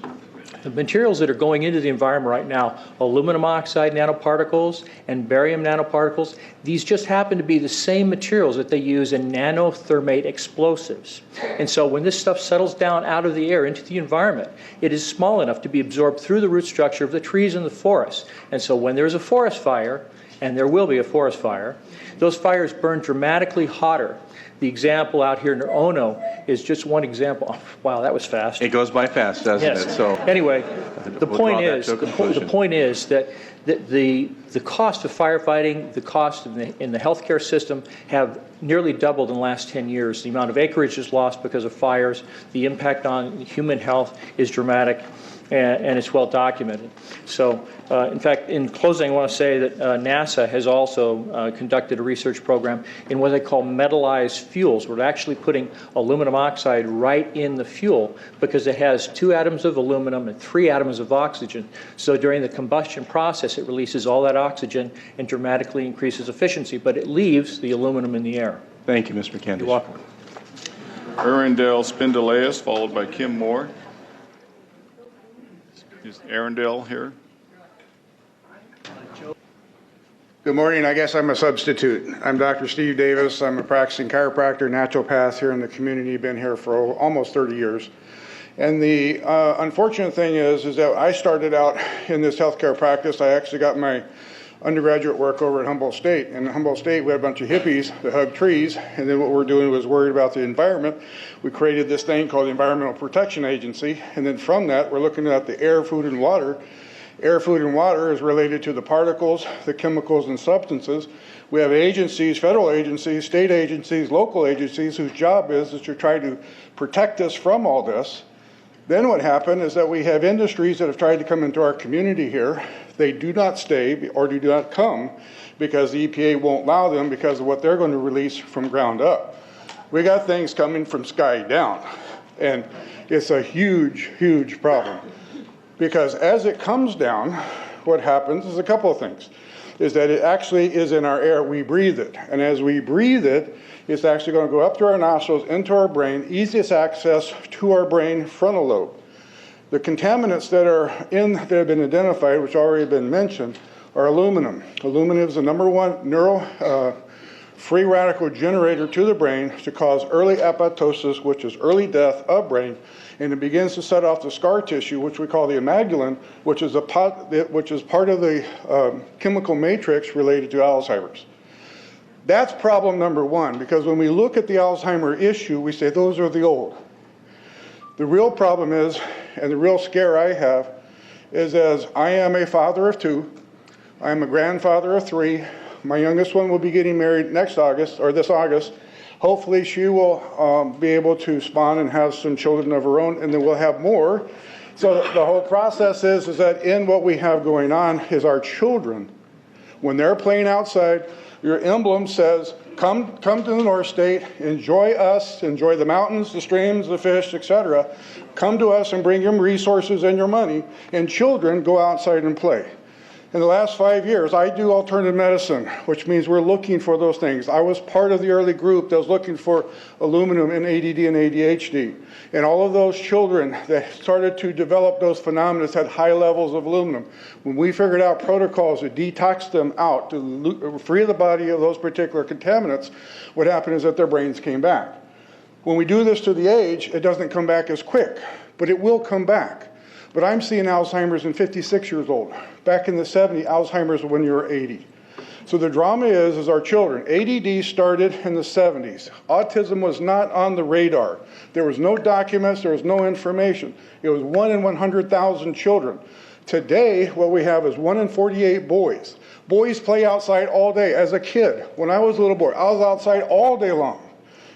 the materials that are going into the environment right now, aluminum oxide nanoparticles and barium nanoparticles, these just happen to be the same materials that they use in nanothermate explosives. And so when this stuff settles down out of the air into the environment, it is small enough to be absorbed through the root structure of the trees in the forest. And so when there's a forest fire, and there will be a forest fire, those fires burn dramatically hotter. The example out here near Ono is just one example. Oh, wow, that was fast. It goes by fast, doesn't Yes. it? So anyway, the we'll point draw that is, to a conclusion. the point is that the cost of firefighting, the cost in the healthcare system have nearly doubled in the last 10 years. The amount of acreage is lost because of fires. The impact on human health is dramatic, and it's well documented. So, in fact, in closing, I want to say that NASA has also conducted a research program in what they call metallized fuels. We're actually putting aluminum oxide right in the fuel because it has 2 atoms of aluminum and 3 atoms of oxygen. So during the combustion process, it releases all that oxygen and dramatically increases efficiency, but it leaves the aluminum in the air. Thank you, Mr. McCandish. You're welcome. Arundel Spindaleas, followed by Kim Moore. Is Arundel here? Good morning. I guess I'm a substitute. I'm Dr. Steve Davis. I'm a practicing chiropractor, naturopath here in the community. Been here for almost 30 years. And the unfortunate thing is that I started out in this healthcare practice. I actually got my undergraduate work over at Humboldt State. In Humboldt State, we had a bunch of hippies that hugged trees, and then what we're doing was worried about the environment. We created this thing called the Environmental Protection Agency, and then from that, we're looking at the air, food, and water. Air, food, and water is related to the particles, the chemicals, and substances. We have agencies, federal agencies, state agencies, local agencies, whose job is to try to protect us from all this. Then what happened is that we have industries that have tried to come into our community here. They do not stay or do not come because the EPA won't allow them because of what they're going to release from ground up. We got things coming from sky down, and it's a huge, huge problem. Because as it comes down, what happens is a couple of things. Is that it actually is in our air, we breathe it. And as we breathe it, it's actually going to go up through our nostrils, into our brain, easiest access to our brain frontal lobe. The contaminants that have been identified, which already been mentioned, are aluminum. Aluminum is the #1 free radical generator to the brain to cause early apoptosis, which is early death of brain, and it begins to set off the scar tissue, which we call the amygdalin, which is part of the chemical matrix related to Alzheimer's. That's problem #1, because when we look at the Alzheimer issue, we say those are the old. The real problem is, and the real scare I have, is as I am a father of 2, I am a grandfather of 3, my youngest one will be getting married next August, or this August. Hopefully she will be able to spawn and have some children of her own, and then we'll have more. So the whole process is that in what we have going on is our children, when they're playing outside, your emblem says, come to the North State, enjoy us, enjoy the mountains, the streams, the fish, etc. Come to us and bring your resources and your money, and children go outside and play. In the last 5 years, I do alternative medicine, which means we're looking for those things. I was part of the early group that was looking for aluminum in ADD and ADHD. And all of those children that started to develop those phenomena had high levels of aluminum. When we figured out protocols to detox them out, to free the body of those particular contaminants, what happened is that their brains came back. When we do this to the age, it doesn't come back as quick, but it will come back. But I'm seeing Alzheimer's in 56 years old. Back in the 70s, Alzheimer's when you were 80. So the drama is our children. ADD started in the 70s. Autism was not on the radar. There was no documents, there was no information. It was 1 in 100,000 children. Today, what we have is 1 in 48 boys. Boys play outside all day. As a kid, when I was a little boy, I was outside all day long.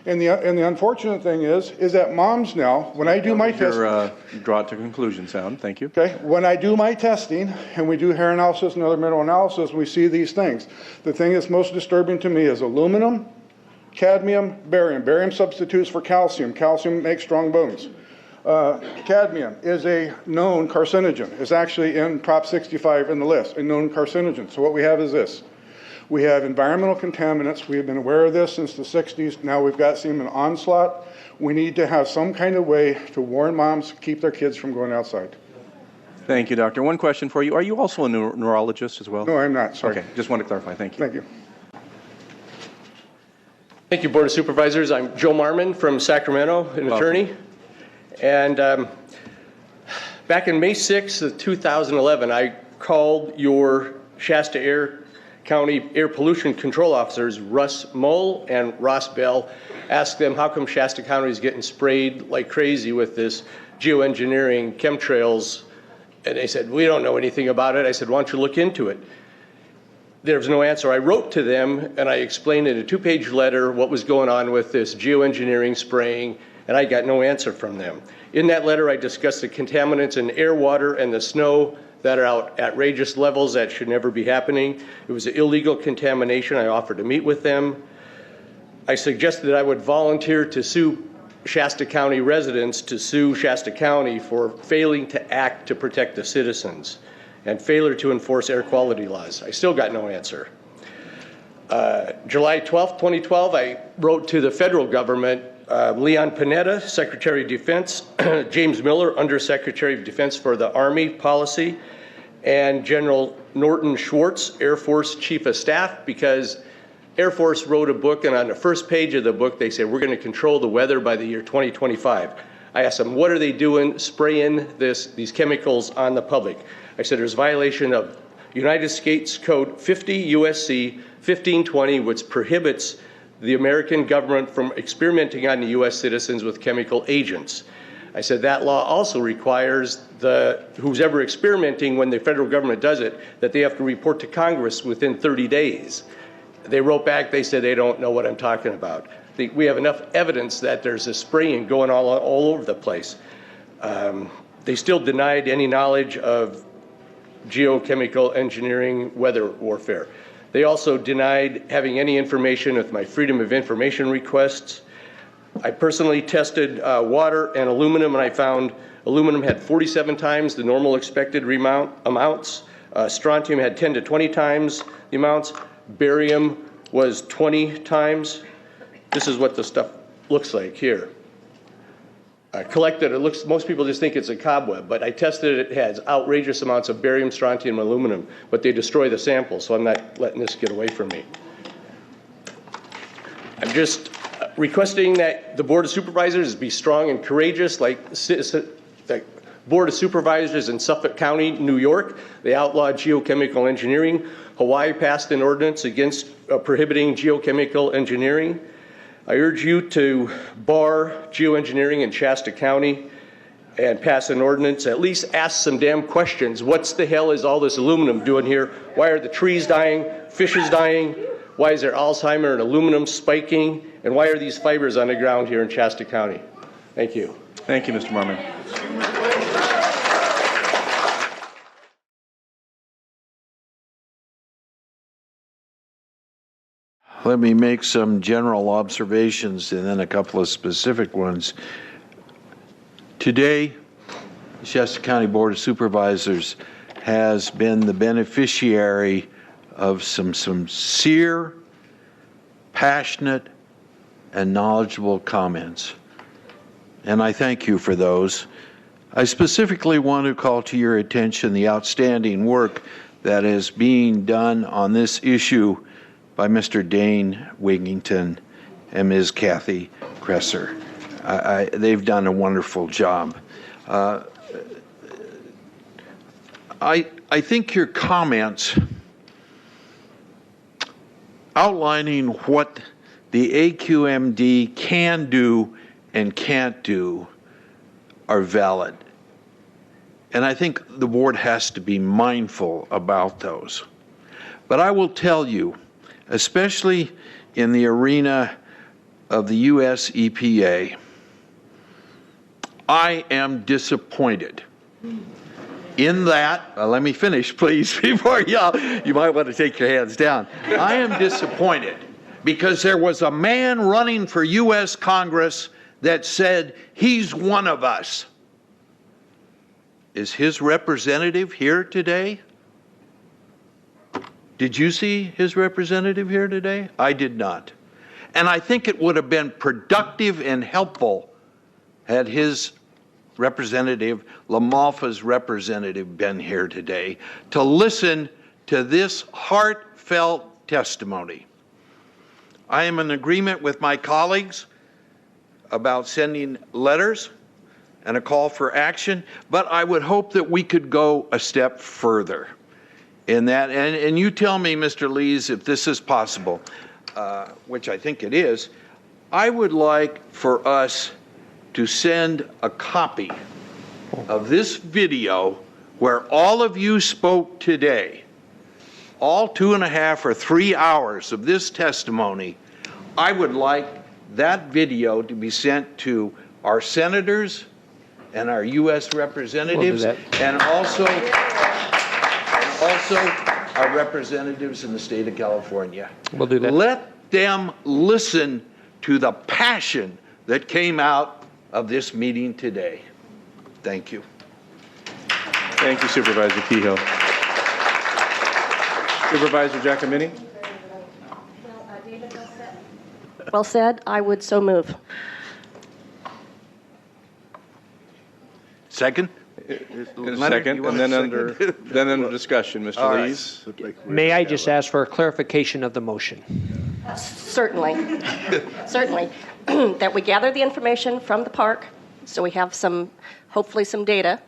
And the unfortunate thing is that moms now, when I do my testing... Draw it to conclusion sound. Thank you. Okay. When I do my testing, and we do hair analysis and other mineral analysis, we see these things. The thing that's most disturbing to me is aluminum, cadmium, barium. Barium substitutes for calcium. Calcium makes strong bones. Cadmium is a known carcinogen. It's actually in Prop 65 in the list, a known carcinogen. So what we have is this. We have environmental contaminants. We have been aware of this since the 60s. Now we've got seen an onslaught. We need to have some kind of way to warn moms, keep their kids from going outside. Thank you, Doctor. One question for you. Are you also a neurologist as well? No, I'm not. Sorry. Okay, just want to clarify. Thank you. Thank you. Thank you, Board of Supervisors. I'm Joe Marmon from Sacramento, an attorney. And back in May 6th of 2011, I called your Shasta County Air Pollution Control Officers, Russ Mull and Ross Bell, asked them how come Shasta County is getting sprayed like crazy with this geoengineering chemtrails. And they said, we don't know anything about it. I said, why don't you look into it? There was no answer. I wrote to them and I explained in a 2-page letter what was going on with this geoengineering spraying, and I got no answer from them. In that letter, I discussed the contaminants in air, water, and the snow that are at outrageous levels that should never be happening. It was an illegal contamination. I offered to meet with them. I suggested that I would volunteer to sue Shasta County residents, to sue Shasta County for failing to act to protect the citizens and failure to enforce air quality laws. I still got no answer. July 12th, 2012, I wrote to the federal government, Leon Panetta, Secretary of Defense, James Miller, Undersecretary of Defense for the Army Policy, and General Norton Schwartz, Air Force Chief of Staff, because Air Force wrote a book, and on the first page of the book, they said, we're going to control the weather by the year 2025. I asked them, what are they doing spraying these chemicals on the public? I said, there's violation of United States Code 50 USC 1520, which prohibits the American government from experimenting on the U.S. citizens with chemical agents. I said that law also requires who's ever experimenting, when the federal government does it, that they have to report to Congress within 30 days. They wrote back, they said they don't know what I'm talking about. We have enough evidence that there's a spraying going all over the place. They still denied any knowledge of geochemical engineering weather warfare. They also denied having any information with my Freedom of Information requests. I personally tested water and aluminum, and I found aluminum had 47 times the normal expected amounts. Strontium had 10 to 20 times the amounts. Barium was 20 times. This is what the stuff looks like here. Collected, most people just think it's a cobweb, but I tested it. It has outrageous amounts of barium, strontium, and aluminum, but they destroy the sample, so I'm not letting this get away from me. I'm just requesting that the Board of Supervisors be strong and courageous, like the Board of Supervisors in Suffolk County, New York. They outlawed geochemical engineering. Hawaii passed an ordinance against prohibiting geochemical engineering. I urge you to bar geoengineering in Shasta County and pass an ordinance. At least ask some damn questions. What the hell is all this aluminum doing here? Why are the trees dying, fishes dying? Why is there Alzheimer and aluminum spiking? And why are these fibers on the ground here in Shasta County? Thank you. Thank you, Mr. Marmon. Let me make some general observations and then a couple of specific ones. Today, the Shasta County Board of Supervisors has been the beneficiary of some sincere, passionate, and knowledgeable comments. And I thank you for those. I specifically want to call to your attention the outstanding work that is being done on this issue by Mr. Dane Wigington and Ms. Kathy Kresser. They've done a wonderful job. I think your comments outlining what the AQMD can do and can't do are valid. And I think the board has to be mindful about those. But I will tell you, especially in the arena of the US EPA, I am disappointed in that, let me finish please before you might want to take your hands down. I am disappointed because there was a man running for US Congress that said he's one of us. Is his representative here today? Did you see his representative here today? I did not. And I think it would have been productive and helpful had his representative, LaMalfa's representative, been here today to listen to this heartfelt testimony. I am in agreement with my colleagues about sending letters and a call for action, but I would hope that we could go a step further in that. And you tell me, Mr. Lees, if this is possible, which I think it is. I would like for us to send a copy of this video where all of you spoke today, all 2.5 or 3 hours of this testimony. I would like that video to be sent to our senators and our U.S. representatives, and also our representatives in the state of California. We'll do that. Let them listen to the passion that came out of this meeting today. Thank you. Thank you, Supervisor Kehoe. Supervisor Giacomini? Well said. I would so move. Second? Second, and then under discussion, Mr. Lees. May I just ask for a clarification of the motion? Certainly. Certainly. That we gather the information from the park, so we have hopefully some data.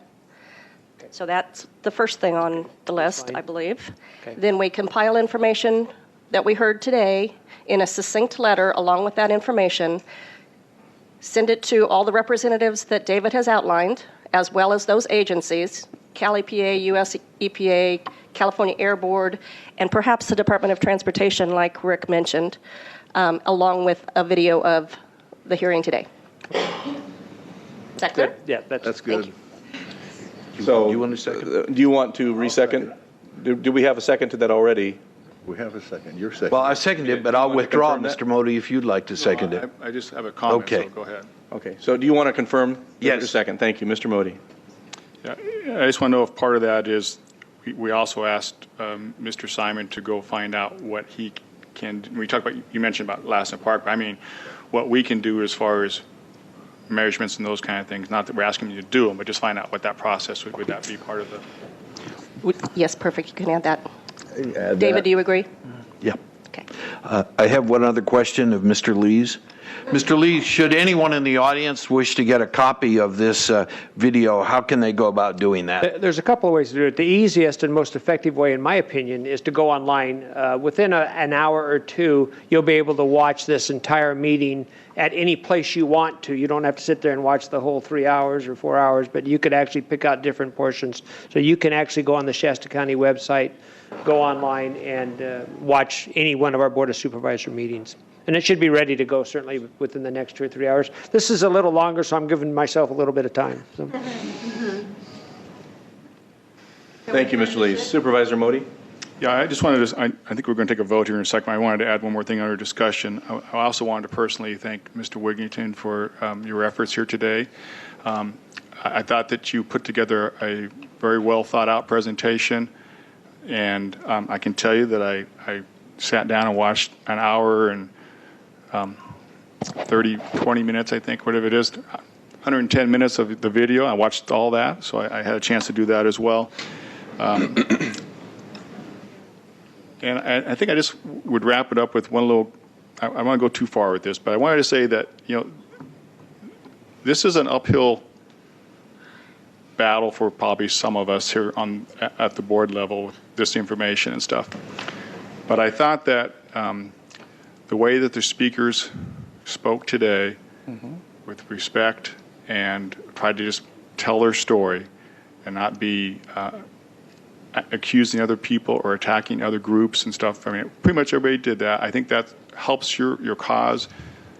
So that's the first thing on the list, I believe. Okay. Then we compile information that we heard today in a succinct letter along with that information, send it to all the representatives that David has outlined, as well as those agencies, Cal EPA, US EPA, California Air Board, and perhaps the Department of Transportation, like Rick mentioned, along with a video of the hearing today. Is that clear? Yeah, that's good. So, you want a second? Do you want to resecond? Do we have a second to that already? We have a second. You're second. Well, I seconded it, but I'll withdraw, Mr. Modi, if you'd like to second it. I just have a comment, Okay. so go ahead. Okay. So do you want to confirm? Yes. Your second. Thank you, Mr. Modi. Yeah, I just want to know if part of that is we also asked Mr. Simon to go find out what he can. We talked about, you mentioned about Lassen Park, but I mean what we can do as far as measurements and those kind of things. Not that we're asking you to do them, but just find out what that process would that be part of the. Yes, perfect. You can add that. David, do you agree? Yeah. Okay. I have one other question of Mr. Lees. Mr. Lees, should anyone in the audience wish to get a copy of this video, how can they go about doing that? There's a couple of ways to do it. The easiest and most effective way, in my opinion, is to go online. Within an hour or two, you'll be able to watch this entire meeting at any place you want to. You don't have to sit there and watch the whole 3 hours or 4 hours, but you could actually pick out different portions. So you can actually go on the Shasta County website, go online, and watch any one of our Board of Supervisor meetings. And it should be ready to go certainly within the next 2 or 3 hours. This is a little longer, so I'm giving myself a little bit of time. So. Thank you, Mr. Lees. Supervisor Modi? Yeah, I just wanted to, I think we're going to take a vote here in a second. I wanted to add one more thing under discussion. I also wanted to personally thank Mr. Wigington for your efforts here today. I thought that you put together a very well thought out presentation, and I can tell you that I sat down and watched an hour and 20 minutes, I think, whatever it is, 110 minutes of the video. I watched all that, so I had a chance to do that as well. And I think I just would wrap it up with one little, I don't want to go too far with this, but I wanted to say that, this is an uphill battle for probably some of us here at the board level with this information and stuff. But I thought that the way that the speakers spoke today with respect and tried to just tell their story and not be accusing other people or attacking other groups and stuff. I mean, pretty much everybody did that. I think that helps your cause.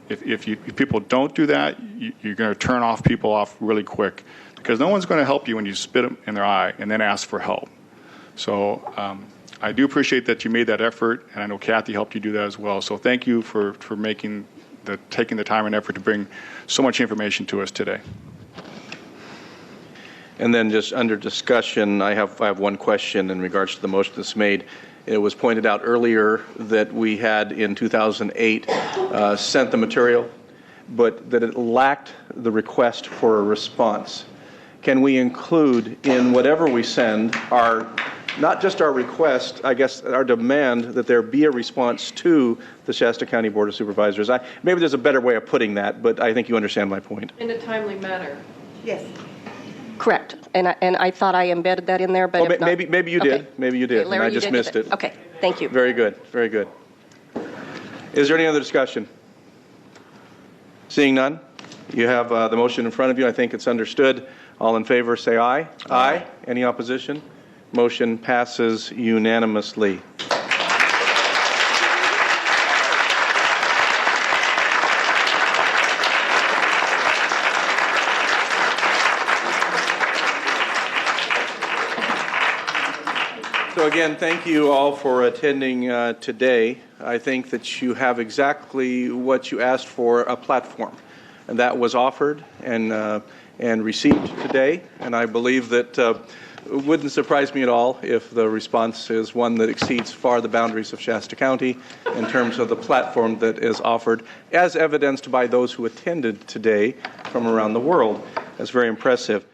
If people don't do that, you're going to turn people off really quick, because no one's going to help you when you spit them in their eye and then ask for help. So I do appreciate that you made that effort, and I know Kathy helped you do that as well. So thank you for taking the time and effort to bring so much information to us today. And then just under discussion, I have one question in regards to the motion that's made. It was pointed out earlier that we had in 2008 sent the material, but that it lacked the request for a response. Can we include in whatever we send not just our request, I guess our demand that there be a response to the Shasta County Board of Supervisors? Maybe there's a better way of putting that, but I think you understand my point. In a timely manner. Yes. Correct. And I thought I embedded that in there, but Well, maybe you did. Maybe you did, Larry, and I just missed it. Okay, thank you. Very good. Very good. Is there any other discussion? Seeing none, you have the motion in front of you. I think it's understood. All in favor, say aye. Aye. Any opposition? Motion passes unanimously. So again, thank you all for attending today. I think that you have exactly what you asked for, a platform, and that was offered and received today. And I believe that it wouldn't surprise me at all if the response is one that exceeds far the boundaries of Shasta County in terms of the platform that is offered, as evidenced by those who attended today from around the world. That's very impressive.